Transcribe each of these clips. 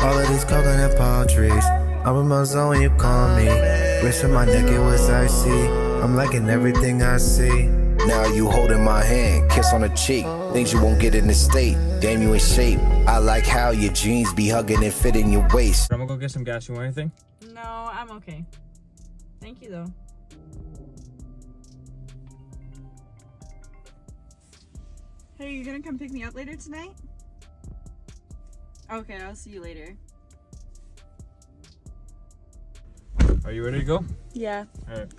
All of these coconut palm trees. I'm in my zone when you call me. Wrist in my neck, it was icy. I'm liking everything I see. Now you holding my hand, kiss on the cheek. Things you won't get in this state. Damn, you in shape. I like how your jeans be hugging and fit in your waist. I'm gonna go get some gas. You want anything? No, I'm okay. Thank you, though. Hey, you gonna come pick me up later tonight? Okay, I'll see you later. Are you ready to go? Yeah. All right.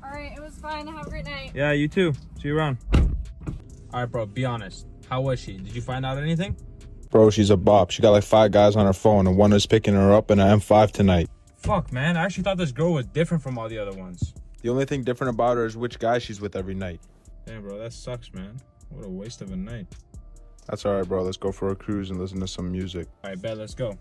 Alright, it was fun. Have a great night. Yeah, you too. See you around. All right, bro, be honest. How was she? Did you find out anything? Bro, she's a bop. She got like 5 guys on her phone and one is picking her up in an M5 tonight. Fuck, man. I actually thought this girl was different from all the other ones. The only thing different about her is which guy she's with every night. Damn, bro, that sucks, man. What a waste of a night. That's all right, bro. Let's go for a cruise and listen to some music. All right, bet. Let's go.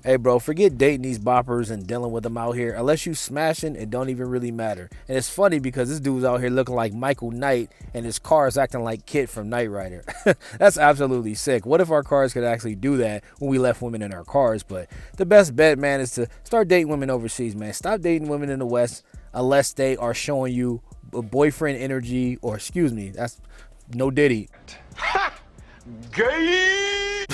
Hey, bro, forget dating these boppers and dealing with them out here. Unless you smashing, it don't even really matter. And it's funny because this dude's out here looking like Michael Knight and his car is acting like Kit from Knight Rider. That's absolutely sick. What if our cars could actually do that when we left women in our cars? But the best bet, man, is to start dating women overseas, man. Stop dating women in the West unless they are showing you a boyfriend energy, or excuse me, that's no Diddy. Gay!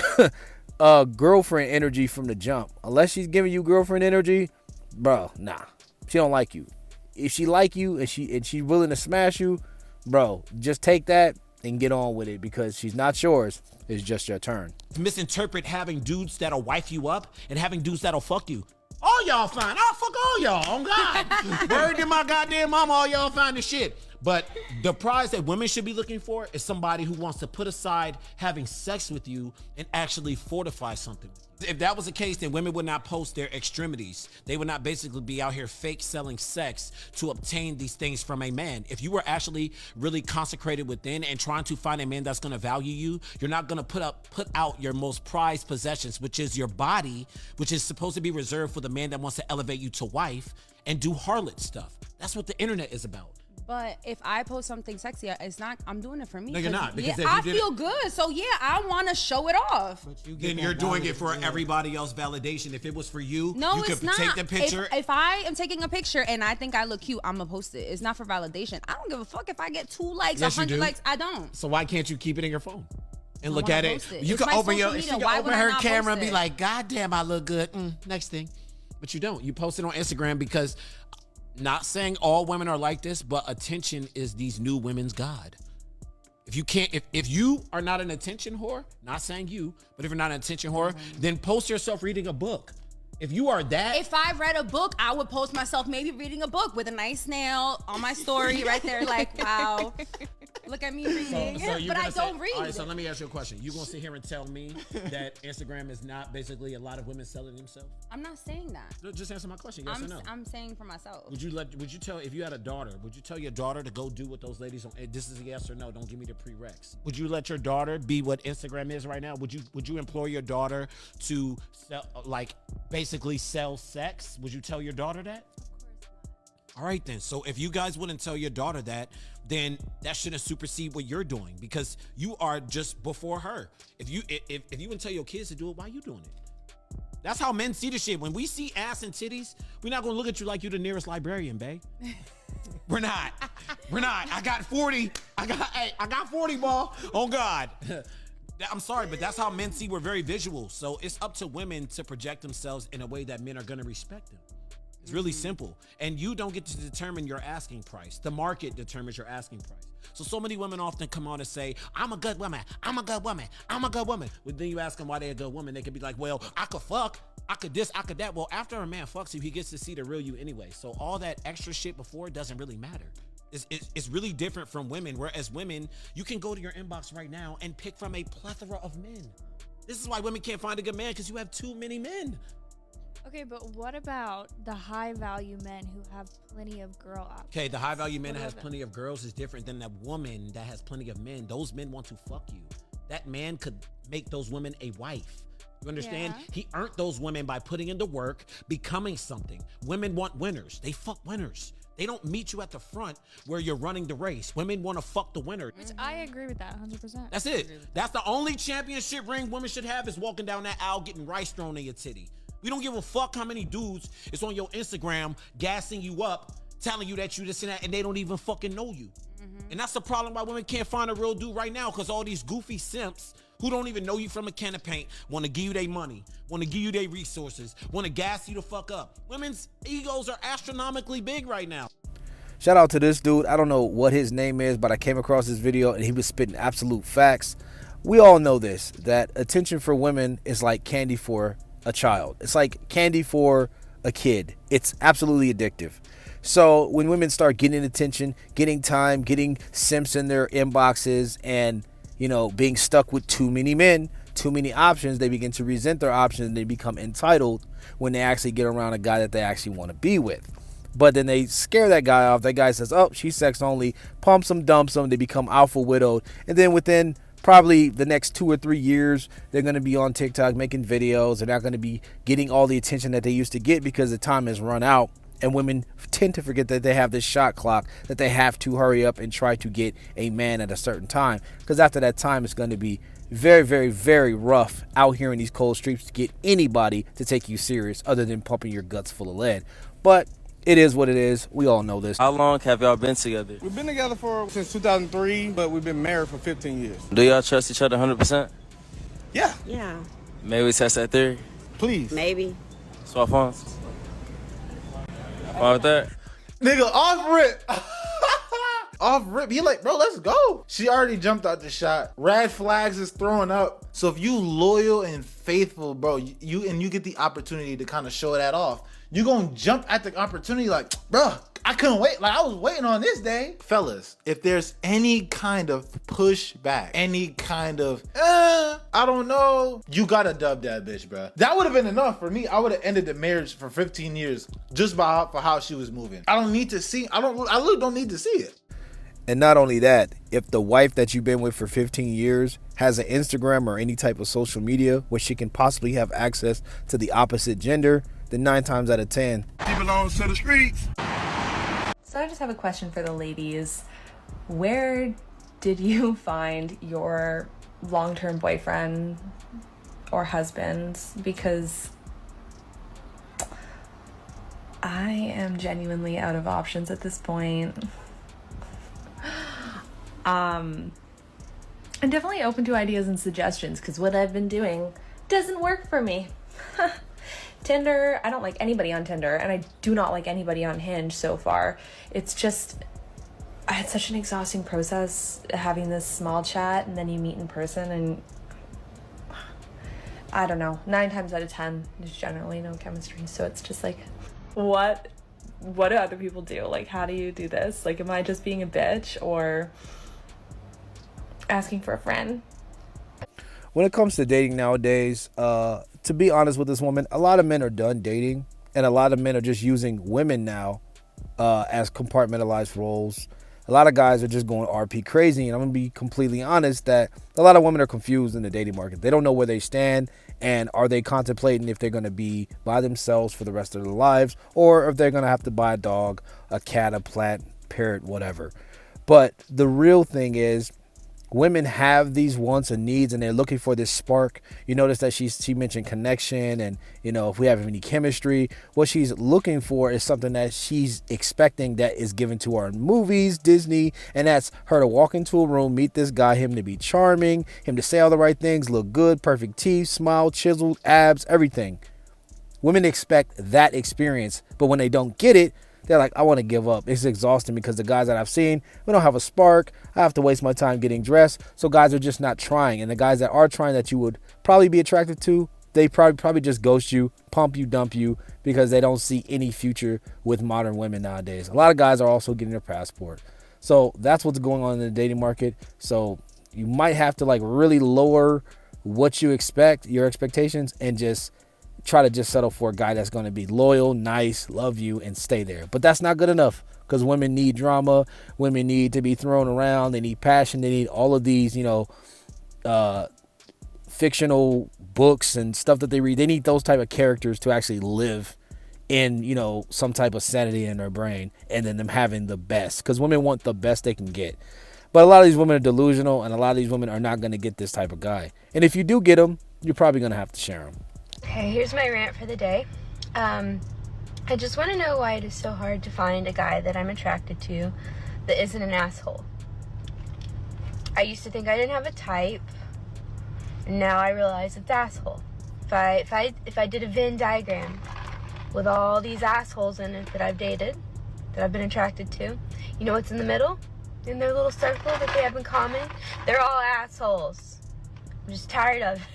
Girlfriend energy from the jump. Unless she's giving you girlfriend energy, bro, nah. She don't like you. If she like you and she's willing to smash you, bro, just take that and get on with it, because she's not yours. It's just your turn. Misinterpret having dudes that'll wife you up and having dudes that'll fuck you. All y'all fine. I'll fuck all y'all. On God. Word to my goddamn mama, all y'all fine as shit. But the prize that women should be looking for is somebody who wants to put aside having sex with you and actually fortify something. If that was the case, then women would not post their extremities. They would not basically be out here fake selling sex to obtain these things from a man. If you were actually really consecrated within and trying to find a man that's going to value you, you're not going to put out your most prized possessions, which is your body, which is supposed to be reserved for the man that wants to elevate you to wife, and do harlot stuff. That's what the internet is about. But if I post something sexy, it's not, I'm doing it for me. No, you're not. Because yeah, I feel good. So yeah, I want to show it off. Then you're doing it for everybody else validation. If it was for you, no, you it's could not. Take the picture. If I am taking a picture and I think I look cute, I'm going to post it. It's not for validation. I don't give a fuck if I get 2 likes, Yes, 100 likes. I don't. So why can't you keep it in your phone and look wanna at post it? it. You It's can my open social she media. can Why open would I her not camera and post be it? like, God damn, I look good. Next thing. But you don't. You post it on Instagram because, not saying all women are like this, but attention is these new women's god. If you can't, if you are not an attention whore, not saying you, but if you're not an attention whore, then post yourself reading a book. If you are that, if I read a book, I would post myself maybe reading a book with a nice nail on my story right there, like, wow, look at me reading. But I don't read. All right, so let me ask you a question. You gonna sit here and tell me that Instagram is not basically a lot of women selling themselves? I'm not saying that. No, just answer my question. Yes or no? I'm saying for myself. Would you tell, if you had a daughter, would you tell your daughter to go do what those ladies on, this is a yes or no, don't give me the prereqs. Would you let your daughter be what Instagram is right now? Would you implore your daughter to sell, like, basically sell sex? Would you tell your daughter that? Of course not. All right then. So if you guys wouldn't tell your daughter that, then that shouldn't supersede what you're doing, because you are just before her. If you wouldn't tell your kids to do it, why are you doing it? That's how men see the shit. When we see ass and titties, we're not gonna look at you like you're the nearest librarian, babe. We're not. I got 40. I got 40, ball. Oh God. I'm sorry, but that's how men see. We're very visual. So it's up to women to project themselves in a way that men are gonna respect them. It's really simple. And you don't get to determine your asking price. The market determines your asking price. So many women often come on and say, I'm a good woman. I'm a good woman. I'm a good woman. But then you ask them why they're a good woman. They could be like, well, I could fuck. I could this, I could that. Well, after a man fucks you, he gets to see the real you anyway. So all that extra shit before doesn't really matter. It's really different from women. Whereas women, you can go to your inbox right now and pick from a plethora of men. This is why women can't find a good man, because you have too many men. Okay, but what about the high value men who have plenty of girl options? Okay, the high value man that has plenty of girls is different than that woman that has plenty of men. Those men want to fuck you. That man could make those women a wife. You understand? Yeah. He earned those women by putting in the work, becoming something. Women want winners. They fuck winners. They don't meet you at the front where you're running the race. Women want to fuck the winner. Which I agree with that 100%. That's it. That's the only championship ring women should have, is walking down that aisle getting rice thrown in your titty. We don't give a fuck how many dudes is on your Instagram gassing you up, telling you that you this and that, and they don't even fucking know you. And that's the problem why women can't find a real dude right now, because all these goofy simps who don't even know you from a can of paint want to give you their money, want to give you their resources, want to gas you the fuck up. Women's egos are astronomically big right now. Shout out to this dude. I don't know what his name is, but I came across this video and he was spitting absolute facts. We all know this, that attention for women is like candy for a child. It's like candy for a kid. It's absolutely addictive. So when women start getting attention, getting time, getting simps in their inboxes, and being stuck with too many men, too many options, they begin to resent their options and they become entitled when they actually get around a guy that they actually want to be with. But then they scare that guy off. That guy says, oh, she's sex only, pumps them, dumps them, they become alpha widowed. And then within probably the next 2 or 3 years, they're going to be on TikTok making videos. They're not going to be getting all the attention that they used to get because the time has run out. And women tend to forget that they have this shot clock, that they have to hurry up and try to get a man at a certain time. Because after that time, it's going to be very, very, very rough out here in these cold streets to get anybody to take you serious other than pumping your guts full of lead. But it is what it is. We all know this. How long have y'all been together? We've been together since 2003, but we've been married for 15 years. Do y'all trust each other 100%? Yeah. Yeah. Maybe we test that theory? Please. Maybe. Swap phones? Fine with that? Nigga, off rip. Off rip. He like, bro, let's go. She already jumped out the shot. Red flags is throwing up. So if you loyal and faithful, bro, you get the opportunity to kind of show that off, you gonna jump at the opportunity like, bro, I couldn't wait. Like, I was waiting on this day. Fellas, if there's any kind of pushback, any kind of, I don't know, you gotta dub that bitch, bro. That would have been enough for me. I would have ended the marriage for 15 years just for how she was moving. I really don't need to see it. And not only that, if the wife that you've been with for 15 years has an Instagram or any type of social media where she can possibly have access to the opposite gender, then 9 times out of 10, She belongs to the streets. So I just have a question for the ladies. Where did you find your long-term boyfriend or husband? Because I am genuinely out of options at this point. I'm definitely open to ideas and suggestions because what I've been doing doesn't work for me. Tinder, I don't like anybody on Tinder, and I do not like anybody on Hinge so far. It's just, I had such an exhausting process having this small chat, and then you meet in person, and I don't know, 9 times out of 10, there's generally no chemistry. So it's just like, what do other people do? Like, how do you do this? Like, am I just being a bitch or asking for a friend? when it comes to dating nowadays, to be honest with this woman, a lot of men are done dating, and a lot of men are just using women now as compartmentalized roles. A lot of guys are just going RP crazy, and I'm gonna be completely honest that a lot of women are confused in the dating market. They don't know where they stand, and are they contemplating if they're gonna be by themselves for the rest of their lives, or if they're gonna have to buy a dog, a cat, a plant, parrot, whatever. But the real thing is, women have these wants and needs, and they're looking for this spark. You notice that she mentioned connection, and if we have any chemistry, what she's looking for is something that she's expecting that is given to her in movies, Disney, and that's her to walk into a room, meet this guy, him to be charming, him to say all the right things, look good, perfect teeth, smile, chiseled abs, everything. Women expect that experience, but when they don't get it, they're like, I want to give up. It's exhausting because the guys that I've seen, we don't have a spark. I have to waste my time getting dressed. So guys are just not trying. And the guys that are trying that you would probably be attracted to, they probably just ghost you, pump you, dump you, because they don't see any future with modern women nowadays. A lot of guys are also getting their passport. So that's what's going on in the dating market. So you might have to really lower what you expect, your expectations, and just try to just settle for a guy that's going to be loyal, nice, love you, and stay there. But that's not good enough, because women need drama. Women need to be thrown around. They need passion. They need all of these, fictional books and stuff that they read. They need those type of characters to actually live in, you know, some type of sanity in their brain, and then them having the best, because women want the best they can get. But a lot of these women are delusional, and a lot of these women are not going to get this type of guy. And if you do get him, you're probably going to have to share him. Okay, here's my rant for the day. I just want to know why it is so hard to find a guy that I'm attracted to that isn't an asshole. I used to think I didn't have a type. Now I realize it's asshole. If I did a Venn diagram with all these assholes in it that I've dated, that I've been attracted to, you know what's in the middle? In their little circle that they have in common? They're all assholes. I'm just tired of it.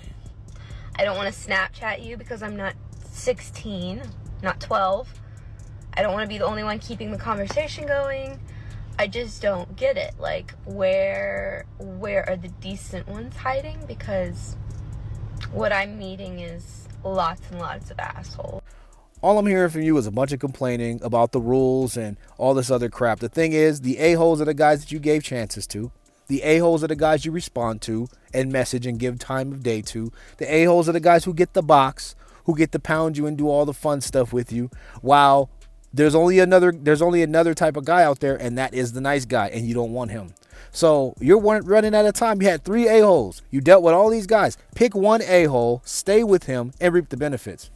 I don't want to Snapchat you because I'm not 16, not 12. I don't want to be the only one keeping the conversation going. I just don't get it. Like, where are the decent ones hiding? Because what I'm meeting is lots and lots of assholes. All I'm hearing from you is a bunch of complaining about the rules and all this other crap. The thing is, the a-holes are the guys that you gave chances to. The a-holes are the guys you respond to and message and give time of day to. The a-holes are the guys who get the box, who get to pound you and do all the fun stuff with you, while there's only another type of guy out there, and that is the nice guy, and you don't want him. So you're running out of time. You had 3 a-holes. You dealt with all these guys. Pick one a-hole, stay with him, and reap the benefits.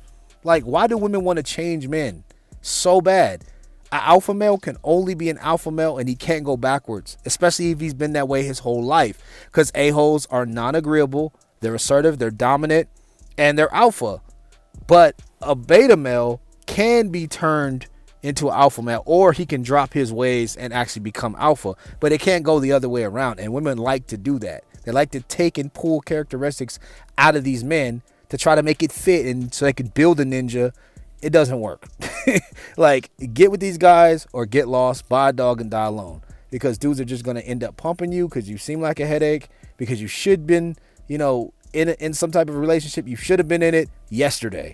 Like, why do women want to change men so bad? An alpha male can only be an alpha male, and he can't go backwards, especially if he's been that way his whole life, because a-holes are non-agreeable, they're assertive, they're dominant, and they're alpha. But a beta male can be turned into an alpha male, or he can drop his ways and actually become alpha, but it can't go the other way around. And women like to do that. They like to take and pull characteristics out of these men to try to make it fit, and so they can build a ninja. It doesn't work. Like, get with these guys or get lost, buy a dog and die alone, because dudes are just going to end up pumping you because you seem like a headache, because you should have been, you know, in some type of relationship. You should have been in it yesterday.